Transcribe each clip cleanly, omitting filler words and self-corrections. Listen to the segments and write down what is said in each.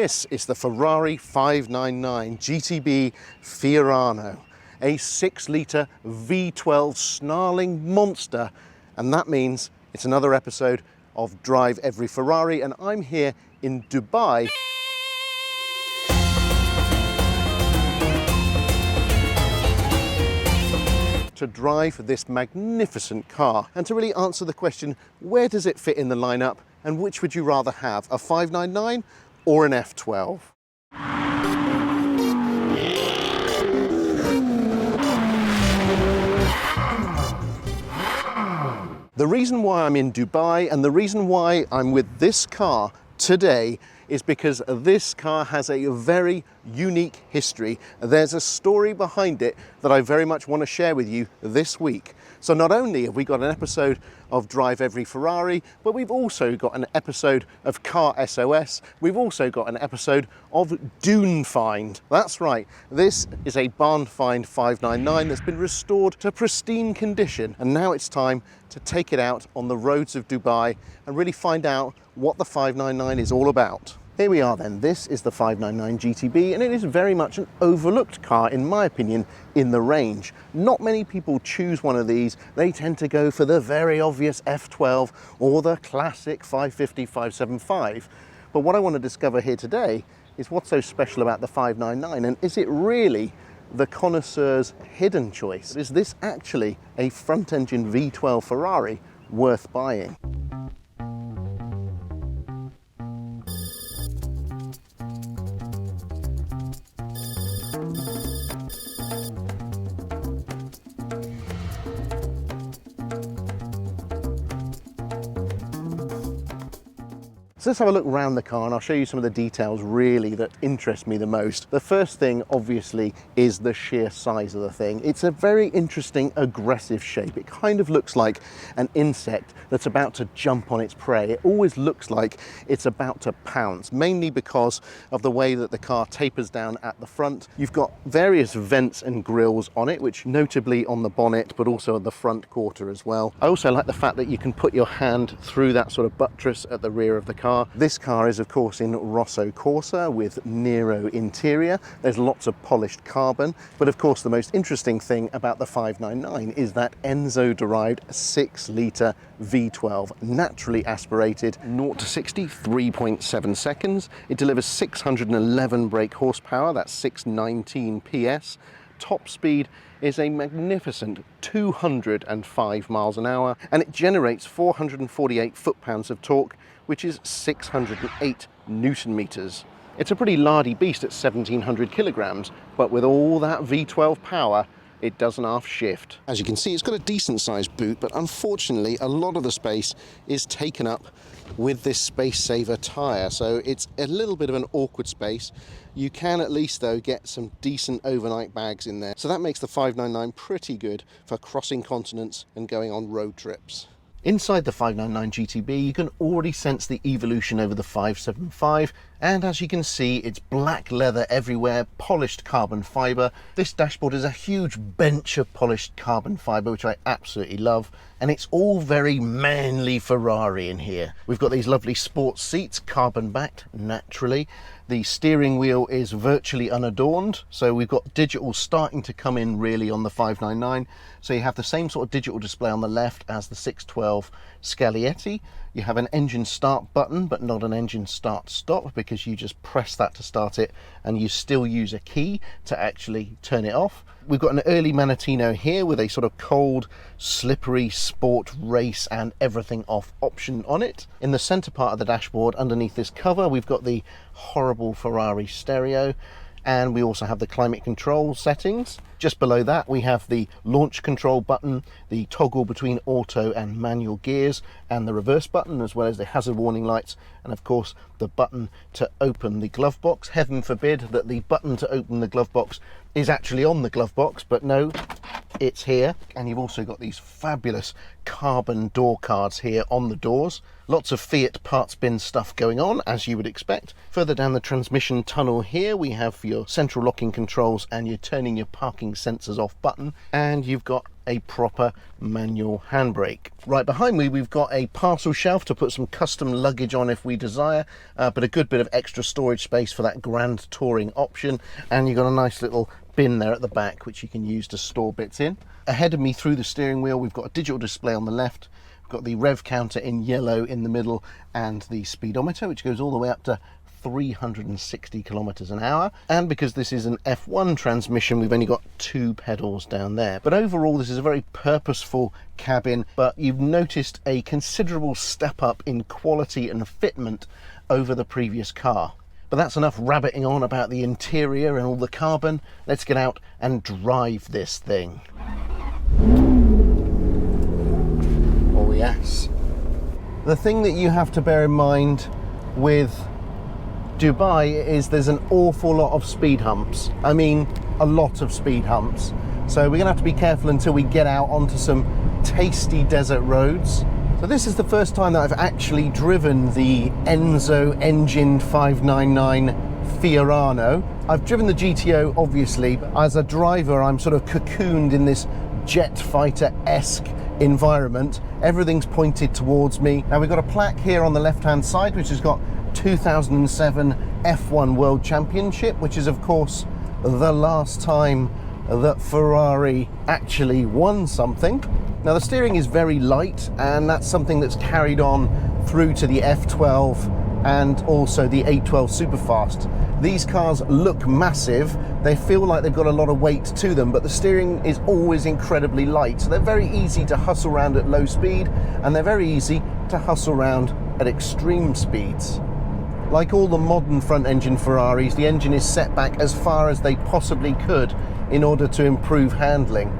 This is the Ferrari 599 GTB Fiorano, a 6-litre V12 snarling monster, and that means it's another episode of Drive Every Ferrari, and I'm here in Dubai to drive this magnificent car and to really answer the question, where does it fit in the lineup and which would you rather have, a 599 or an F12? The reason why I'm in Dubai and the reason why I'm with this car today is because this car has a very unique history. There's a story behind it that I very much want to share with you this week. So not only have we got an episode of Drive Every Ferrari, but we've also got an episode of Car SOS. We've also got an episode of dune-find. That's right, this is a barn-find 599 that's been restored to pristine condition. And now it's time to take it out on the roads of Dubai and really find out what the 599 is all about. Here we are then, this is the 599 GTB, and it is very much an overlooked car, in my opinion, in the range. Not many people choose one of these. They tend to go for the very obvious F12 or the classic 550, 575. But what I want to discover here today is what's so special about the 599, and is it really the connoisseur's hidden choice? Is this actually a front-engine V12 Ferrari worth buying? So let's have a look around the car and I'll show you some of the details really that interest me the most. The first thing obviously is the sheer size of the thing. It's a very interesting aggressive shape. It kind of looks like an insect that's about to jump on its prey. It always looks like it's about to pounce, mainly because of the way that the car tapers down at the front. You've got various vents and grills on it, which notably on the bonnet, but also at the front quarter as well. I also like the fact that you can put your hand through that sort of buttress at the rear of the car. This car is of course in Rosso Corsa with Nero interior. There's lots of polished carbon, but of course the most interesting thing about the 599 is that Enzo-derived 6-litre V12, naturally aspirated, 0 to 60, 3.7 seconds. It delivers 611 brake horsepower, that's 619 PS. Top speed is a magnificent 205 miles an hour, and it generates 448 foot-pounds of torque, which is 608 Newton meters. It's a pretty lardy beast at 1700 kilograms, but with all that V12 power, it doesn't half shift. As you can see, it's got a decent sized boot, but unfortunately a lot of the space is taken up with this space saver tyre, so it's a little bit of an awkward space. You can at least though get some decent overnight bags in there, so that makes the 599 pretty good for crossing continents and going on road trips. Inside the 599 GTB, you can already sense the evolution over the 575, and as you can see, it's black leather everywhere, polished carbon fibre. This dashboard is a huge bench of polished carbon fibre, which I absolutely love, and it's all very manly Ferrari in here. We've got these lovely sports seats, carbon backed, naturally. The steering wheel is virtually unadorned, so we've got digital starting to come in really on the 599. So you have the same sort of digital display on the left as the 612 Scaglietti. You have an engine start button, but not an engine start stop, because you just press that to start it and you still use a key to actually turn it off. We've got an early Manettino here with a sort of cold, slippery sport race and everything off option on it. In the center part of the dashboard, underneath this cover, we've got the horrible Ferrari stereo, and we also have the climate control settings. Just below that we have the launch control button, the toggle between auto and manual gears, and the reverse button, as well as the hazard warning lights, and of course the button to open the glove box. Heaven forbid that the button to open the glove box is actually on the glove box, but no, it's here. And you've also got these fabulous carbon door cards here on the doors. Lots of Fiat parts bin stuff going on, as you would expect. Further down the transmission tunnel here, we have your central locking controls and you're turning your parking sensors off button. And you've got a proper manual handbrake. Right behind me, we've got a parcel shelf to put some custom luggage on if we desire, but a good bit of extra storage space for that grand touring option. And you've got a nice little bin there at the back, which you can use to store bits in. Ahead of me through the steering wheel, we've got a digital display on the left. We've got the rev counter in yellow in the middle and the speedometer, which goes all the way up to 360 kilometers an hour. And because this is an F1 transmission, we've only got 2 pedals down there. But overall, this is a very purposeful cabin, but you've noticed a considerable step up in quality and fitment over the previous car. But that's enough rabbiting on about the interior and all the carbon. Let's get out and drive this thing. Oh yes. The thing that you have to bear in mind with Dubai is there's an awful lot of speed humps. I mean, a lot of speed humps. So we're gonna have to be careful until we get out onto some tasty desert roads. So this is the first time that I've actually driven the Enzo engined 599 Fiorano. I've driven the GTO, obviously, but as a driver, I'm sort of cocooned in this jet fighter-esque environment. Everything's pointed towards me. Now we've got a plaque here on the left-hand side, which has got 2007 F1 World Championship, which is of course the last time that Ferrari actually won something. Now the steering is very light, and that's something that's carried on through to the F12 and also the 812 Superfast. These cars look massive, they feel like they've got a lot of weight to them, but the steering is always incredibly light. So they're very easy to hustle around at low speed, and they're very easy to hustle around at extreme speeds. Like all the modern front-engine Ferraris, the engine is set back as far as they possibly could in order to improve handling.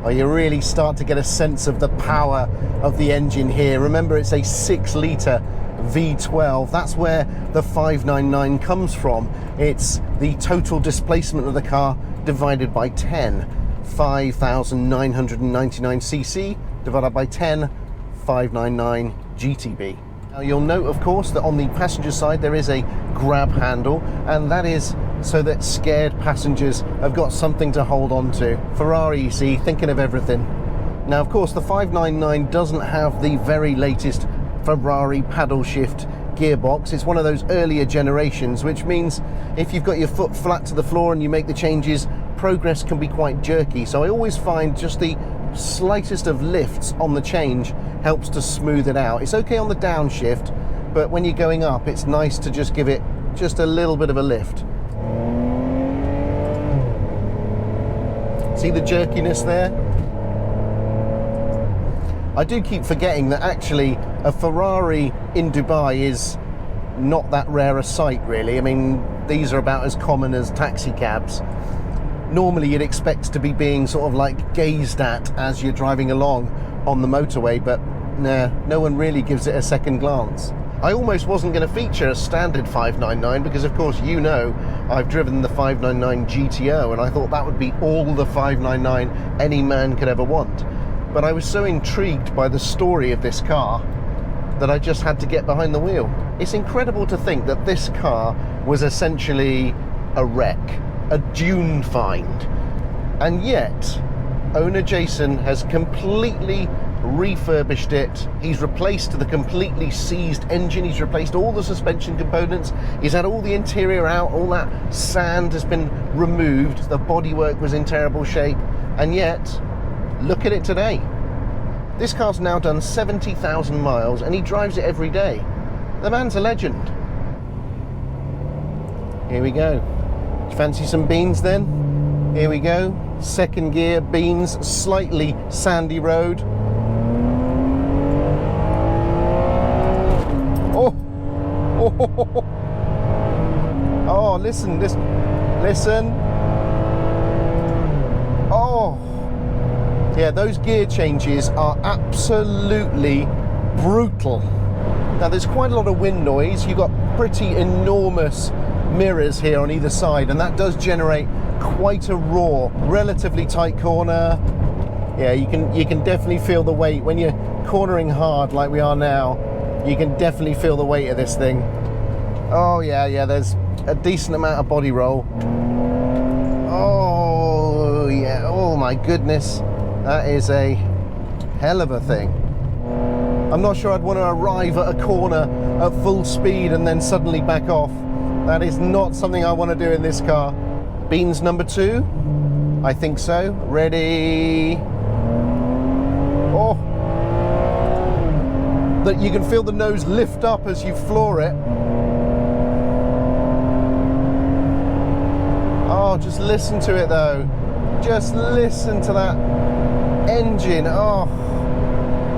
Oh, you really start to get a sense of the power of the engine here. Remember, it's a 6-litre V12. That's where the 599 comes from. It's the total displacement of the car divided by 10. 5,999 cc divided by 10, 599 GTB. Now you'll note, of course, that on the passenger side there is a grab handle, and that is so that scared passengers have got something to hold on to. Ferrari, you see, thinking of everything. Now, of course, the 599 doesn't have the very latest Ferrari paddle shift gearbox. It's one of those earlier generations, which means if you've got your foot flat to the floor and you make the changes, progress can be quite jerky. So I always find just the slightest of lifts on the change helps to smooth it out. It's okay on the downshift, but when you're going up, it's nice to just give it just a little bit of a lift. See the jerkiness there? I do keep forgetting that actually a Ferrari in Dubai is not that rare a sight, really. I mean, these are about as common as taxi cabs. Normally you'd expect to be being sort of like gazed at as you're driving along on the motorway, but nah, no one really gives it a second glance. I almost wasn't going to feature a standard 599 because, of course, you know I've driven the 599 GTO, and I thought that would be all the 599 any man could ever want. But I was so intrigued by the story of this car that I just had to get behind the wheel. It's incredible to think that this car was essentially a wreck, a dune-find, and yet owner Jason has completely refurbished it. He's replaced the completely seized engine, he's replaced all the suspension components, he's had all the interior out, all that sand has been removed, the bodywork was in terrible shape, and yet look at it today. This car's now done 70,000 miles and he drives it every day. The man's a legend. Here we go. Fancy some beans then? Here we go. Second gear, beans, slightly sandy road. Oh, oh, oh, listen, listen. Oh, yeah, those gear changes are absolutely brutal. Now, there's quite a lot of wind noise. You've got pretty enormous mirrors here on either side, and that does generate quite a roar. Relatively tight corner, Yeah, you can definitely feel the weight when you're cornering hard like we are now. You can definitely feel the weight of this thing. Oh yeah, there's a decent amount of body roll. Oh yeah, oh my goodness, that is a hell of a thing. I'm not sure I'd want to arrive at a corner at full speed and then suddenly back off. That is not something I want to do in this car. Beans number 2, I think so. Ready. Oh, that you can feel the nose lift up as you floor it. Oh, just listen to it though. Just listen to that engine. Oh,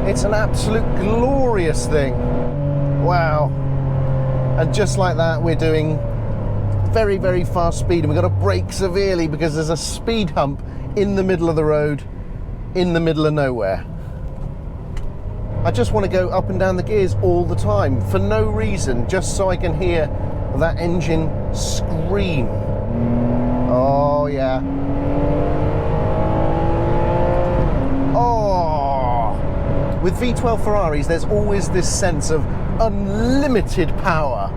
it's an absolute glorious thing. Wow. And just like that, we're doing very, very fast speed, and we've got to brake severely because there's a speed hump in the middle of the road, in the middle of nowhere. I just want to go up and down the gears all the time for no reason, just so I can hear that engine scream. Oh yeah. Oh, with V12 Ferraris, there's always this sense of unlimited power.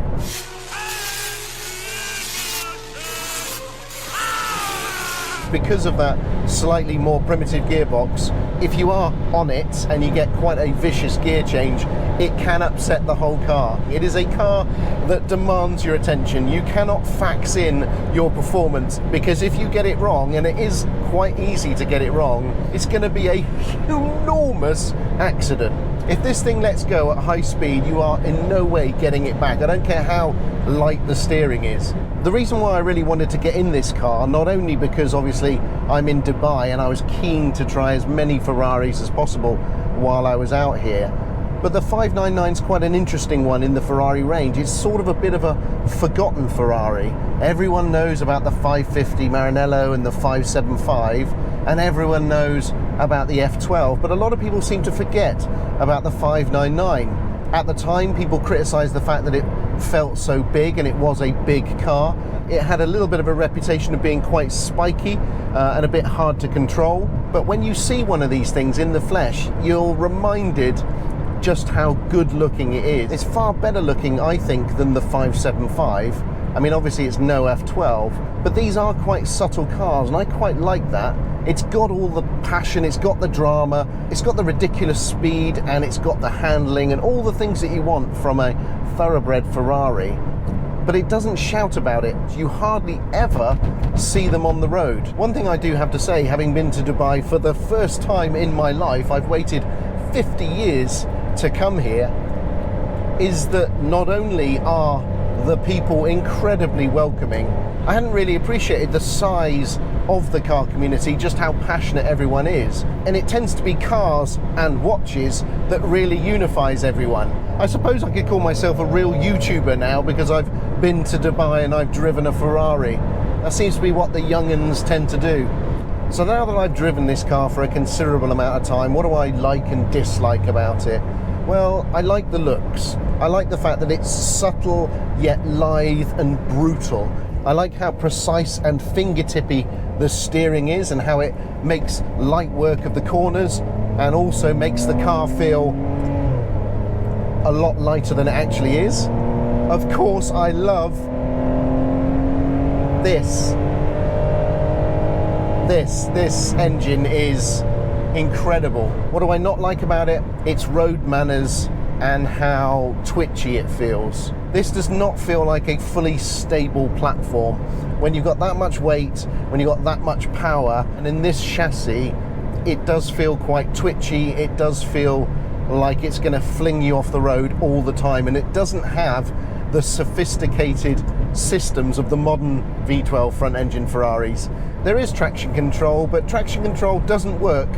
Because of that slightly more primitive gearbox, if you are on it and you get quite a vicious gear change, it can upset the whole car. It is a car that demands your attention. You cannot fax in your performance, because if you get it wrong, and it is quite easy to get it wrong, it's going to be a enormous accident. If this thing lets go at high speed, you are in no way getting it back. I don't care how light the steering is. The reason why I really wanted to get in this car, not only because obviously I'm in Dubai and I was keen to try as many Ferraris as possible while I was out here, but the 599 is quite an interesting one in the Ferrari range. It's sort of a bit of a forgotten Ferrari. Everyone knows about the 550 Maranello and the 575, and everyone knows about the F12, but a lot of people seem to forget about the 599. At the time, people criticised the fact that it felt so big, and it was a big car. It had a little bit of a reputation of being quite spiky and a bit hard to control. But when you see one of these things in the flesh, you're reminded just how good looking it is. It's far better looking, I think, than the 575. I mean, obviously it's no F12, but these are quite subtle cars, and I quite like that. It's got all the passion, it's got the drama, it's got the ridiculous speed, and it's got the handling and all the things that you want from a thoroughbred Ferrari. But it doesn't shout about it. You hardly ever see them on the road. One thing I do have to say, having been to Dubai for the first time in my life, I've waited 50 years to come here, is that not only are the people incredibly welcoming, I hadn't really appreciated the size of the car community, just how passionate everyone is. And it tends to be cars and watches that really unifies everyone. I suppose I could call myself a real YouTuber now because I've been to Dubai and I've driven a Ferrari. That seems to be what the young'uns tend to do. So now that I've driven this car for a considerable amount of time, what do I like and dislike about it? Well, I like the looks. I like the fact that it's subtle yet lithe and brutal. I like how precise and fingertippy the steering is, and how it makes light work of the corners and also makes the car feel a lot lighter than it actually is. Of course, I love this. This engine is incredible. What do I not like about it? Its road manners and how twitchy it feels. This does not feel like a fully stable platform. When you've got that much weight, when you've got that much power, and in this chassis, it does feel quite twitchy. It does feel like it's going to fling you off the road all the time, and it doesn't have the sophisticated systems of the modern V12 front engine Ferraris. There is traction control, but traction control doesn't work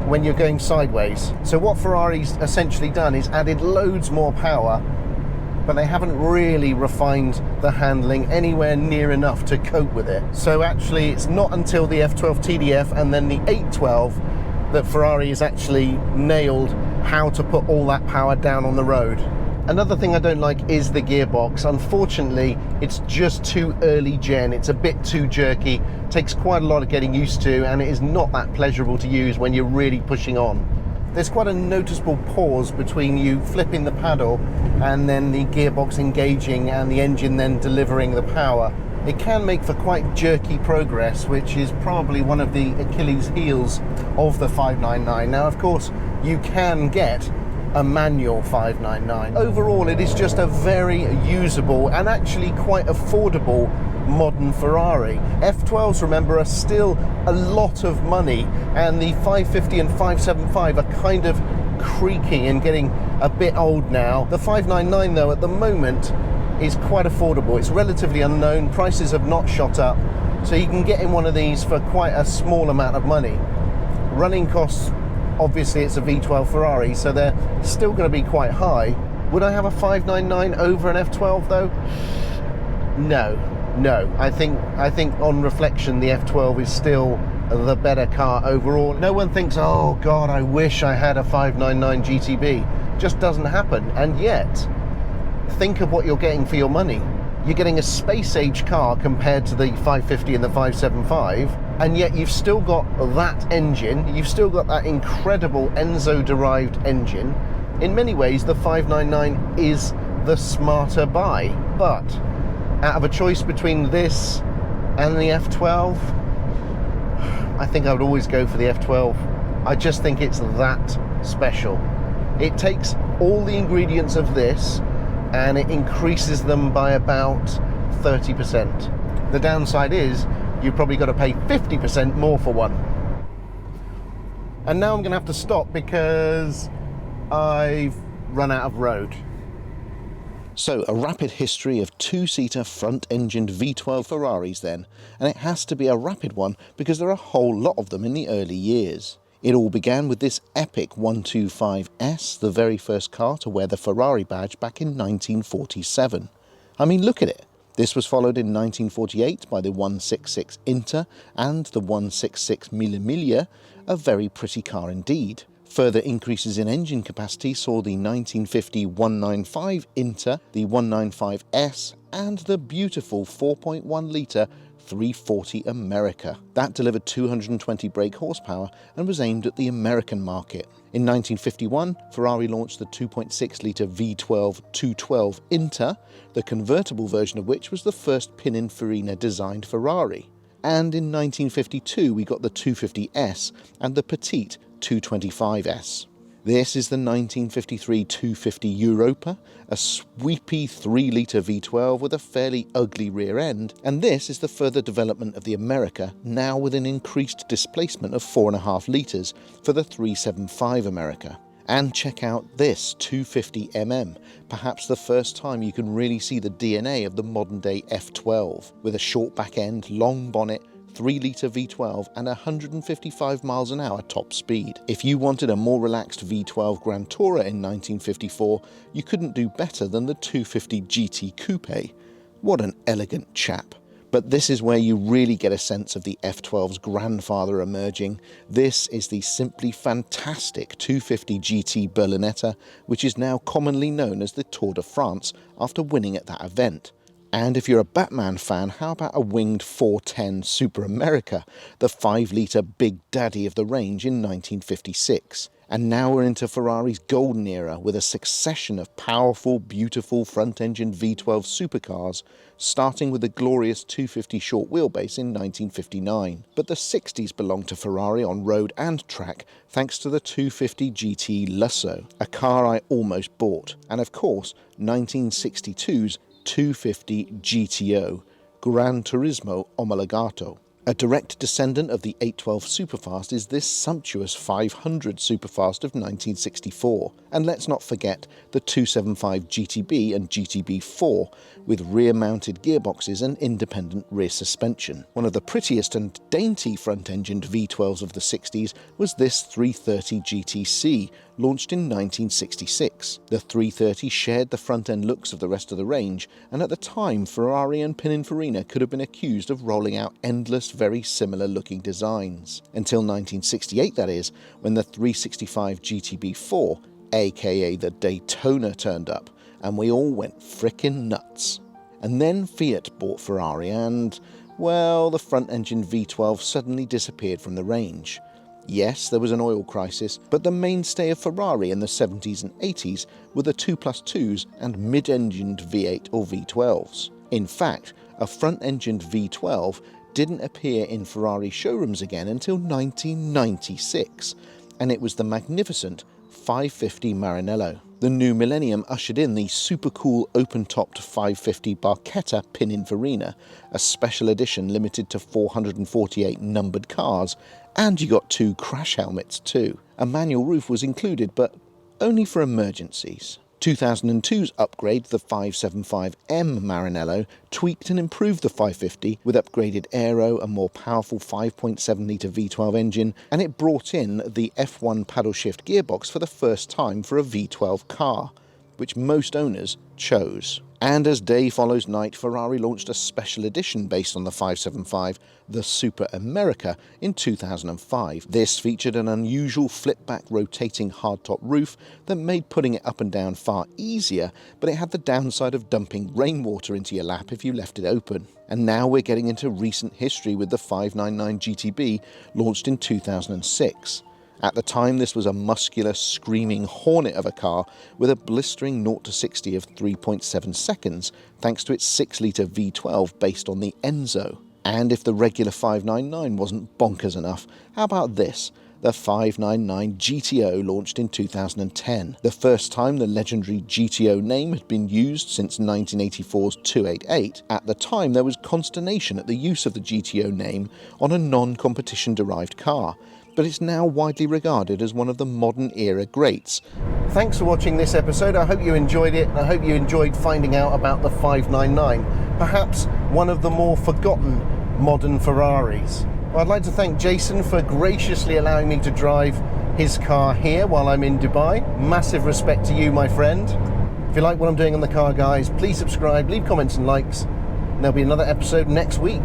when you're going sideways. So what Ferrari's essentially done is added loads more power, but they haven't really refined the handling anywhere near enough to cope with it. So actually it's not until the F12 TDF and then the 812 that Ferrari has actually nailed how to put all that power down on the road. Another thing I don't like is the gearbox. Unfortunately, it's just too early gen. It's a bit too jerky, takes quite a lot of getting used to, and it is not that pleasurable to use when you're really pushing on. There's quite a noticeable pause between you flipping the paddle and then the gearbox engaging and the engine then delivering the power. It can make for quite jerky progress, which is probably one of the Achilles heels of the 599. Now, of course, you can get a manual 599. Overall, it is just a very usable and actually quite affordable modern Ferrari. F12s, remember, are still a lot of money, and the 550 and 575 are kind of creaking and getting a bit old now. The 599, though, at the moment is quite affordable. It's relatively unknown, prices have not shot up, so you can get in one of these for quite a small amount of money. Running costs, obviously it's a V12 Ferrari, so they're still going to be quite high. Would I have a 599 over an F12 though? No. I think on reflection the F12 is still the better car overall. No one thinks, oh god, I wish I had a 599 GTB. Just doesn't happen. And yet, think of what you're getting for your money. You're getting a space age car compared to the 550 and the 575, and yet you've still got that engine, you've still got that incredible Enzo-derived engine. In many ways, the 599 is the smarter buy, but out of a choice between this and the F12, I think I would always go for the F12. I just think it's that special. It takes all the ingredients of this and it increases them by about 30%. The downside is you've probably got to pay 50% more for one. And now I'm going to have to stop because I've run out of road. So, a rapid history of two-seater front-engined V12 Ferraris then, and it has to be a rapid one because there are a whole lot of them in the early years. It all began with this epic 125S, the very first car to wear the Ferrari badge back in 1947. I mean, look at it. This was followed in 1948 by the 166 Inter and the 166 Mille Miglia, a very pretty car indeed. Further increases in engine capacity saw the 1950 195 Inter, the 195S, and the beautiful 4.1 litre 340 America. That delivered 220 brake horsepower and was aimed at the American market. In 1951, Ferrari launched the 2.6 litre V12 212 Inter, the convertible version of which was the first Pininfarina designed Ferrari. And in 1952, we got the 250S and the petite 225S. This is the 1953 250 Europa, a sweepy 3-litre V12 with a fairly ugly rear end, and this is the further development of the America, now with an increased displacement of 4.5 litres for the 375 America. And check out this 250mm, perhaps the first time you can really see the DNA of the modern day F12, with a short back end, long bonnet, 3-litre V12 and 155 miles an hour top speed. If you wanted a more relaxed V12 Grand Tourer in 1954, you couldn't do better than the 250 GT Coupe. What an elegant chap. But this is where you really get a sense of the F12's grandfather emerging. This is the simply fantastic 250 GT Berlinetta, which is now commonly known as the Tour de France after winning at that event. And if you're a Batman fan, how about a winged 410 Super America, the 5-litre big daddy of the range in 1956. And now we're into Ferrari's golden era with a succession of powerful, beautiful front-engined V12 supercars, starting with the glorious 250 short wheelbase in 1959. But the 60s belonged to Ferrari on road and track thanks to the 250 GT Lusso, a car I almost bought, and of course 1962's 250 GTO, Gran Turismo Omologato. A direct descendant of the 812 Superfast is this sumptuous 500 Superfast of 1964, and let's not forget the 275 GTB and GTB4 with rear-mounted gearboxes and independent rear suspension. One of the prettiest and dainty front-engined V12s of the 60s was this 330 GTC, launched in 1966. The 330 shared the front-end looks of the rest of the range, and at the time Ferrari and Pininfarina could have been accused of rolling out endless very similar looking designs. Until 1968 that is, when the 365 GTB4, aka the Daytona, turned up, and we all went frickin' nuts. And then Fiat bought Ferrari and, well, the front-engine V12 suddenly disappeared from the range. Yes, there was an oil crisis, but the mainstay of Ferrari in the 70s and 80s were the 2+2s and mid-engined V8 or V12s. In fact, a front-engined V12 didn't appear in Ferrari showrooms again until 1996, and it was the magnificent 550 Maranello. The new millennium ushered in the super cool open-topped 550 Barchetta Pininfarina, a special edition limited to 448 numbered cars, and you got 2 crash helmets too. A manual roof was included, but only for emergencies. 2002's upgrade, the 575M Maranello, tweaked and improved the 550 with upgraded aero, a more powerful 5.7 litre V12 engine, and it brought in the F1 paddle shift gearbox for the first time for a V12 car, which most owners chose. And as day follows night, Ferrari launched a special edition based on the 575, the Super America, in 2005. This featured an unusual flip-back rotating hardtop roof that made putting it up and down far easier, but it had the downside of dumping rainwater into your lap if you left it open. And now we're getting into recent history with the 599 GTB, launched in 2006. At the time, this was a muscular, screaming hornet of a car with a blistering 0 to 60 of 3.7 seconds, thanks to its 6-litre V12 based on the Enzo. And if the regular 599 wasn't bonkers enough, how about this? The 599 GTO launched in 2010, the first time the legendary GTO name had been used since 1984's 288. At the time, there was consternation at the use of the GTO name on a non-competition derived car, but it's now widely regarded as one of the modern era greats. Thanks for watching this episode. I hope you enjoyed it. I hope you enjoyed finding out about the 599, perhaps one of the more forgotten modern Ferraris. Well, I'd like to thank Jason for graciously allowing me to drive his car here while I'm in Dubai. Massive respect to you, my friend. If you like what I'm doing on The Car Guys, please subscribe, leave comments and likes, and there'll be another episode next week.